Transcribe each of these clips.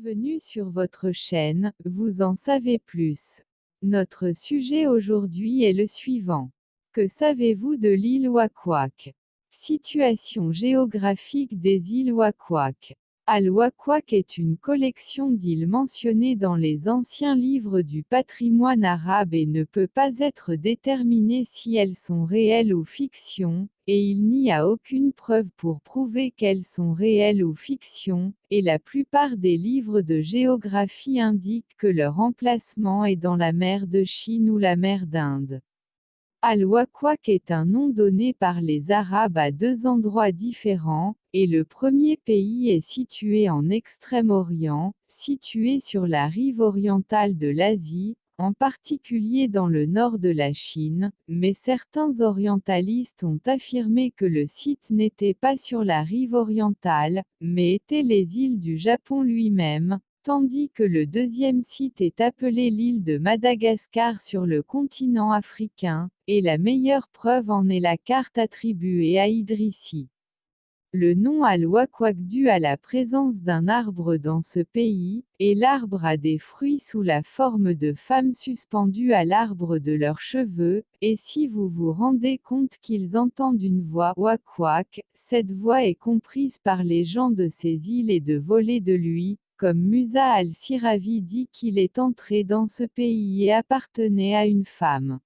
Bienvenue sur votre chaîne, vous en savez plus. Notre sujet aujourd'hui est le suivant. Que savez-vous de l'île Wakawak? Situation géographique des îles Wakawak. Al-Wakawak est une collection d'îles mentionnées dans les anciens livres du patrimoine arabe et ne peut pas être déterminée si elles sont réelles ou fiction, et il n'y a aucune preuve pour prouver qu'elles sont réelles ou fiction, et la plupart des livres de géographie indiquent que leur emplacement est dans la mer de Chine ou la mer d'Inde. Al-Wakawak est un nom donné par les Arabes à deux endroits différents, et le premier pays est situé en Extrême-Orient, situé sur la rive orientale de l'Asie, en particulier dans le nord de la Chine, mais certains orientalistes ont affirmé que le site n'était pas sur la rive orientale, mais étaient les îles du Japon lui-même, tandis que le deuxième site est appelé l'île de Madagascar sur le continent africain, et la meilleure preuve en est la carte attribuée à Idrissi. Le nom Al-Wakawak dû à la présence d'un arbre dans ce pays, et l'arbre a des fruits sous la forme de femmes suspendues à l'arbre de leurs cheveux, et si vous vous rendez compte qu'ils entendent une voix Wakawak, cette voix est comprise par les gens de ces îles et de voler de lui, comme Musa al-Siravi dit qu'il est entré dans ce pays et appartenait à une femme.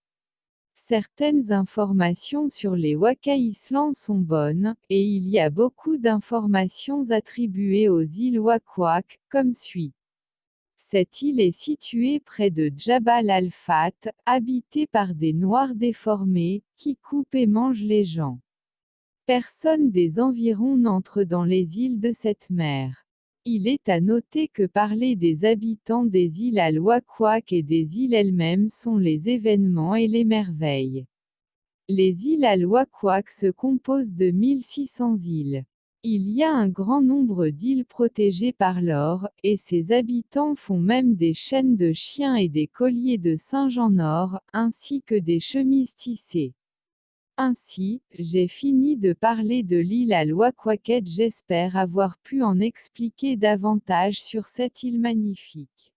Certaines informations sur les Waka-Islands sont bonnes, et il y a beaucoup d'informations attribuées aux îles Wakawak, comme suit. Cette île est située près de Jabal al-Fat, habitée par des Noirs déformés, qui coupent et mangent les gens. Personne des environs n'entre dans les îles de cette mer. Il est à noter que parler des habitants des îles Al-Wakawak et des îles elles-mêmes sont les événements et les merveilles. Les îles Al-Wakawak se composent de 1600 îles. Il y a un grand nombre d'îles protégées par l'or, et ses habitants font même des chaînes de chiens et des colliers de singes en or, ainsi que des chemises tissées. Ainsi, j'ai fini de parler de l'île Al-Wakawak. J'espère avoir pu en expliquer davantage sur cette île magnifique.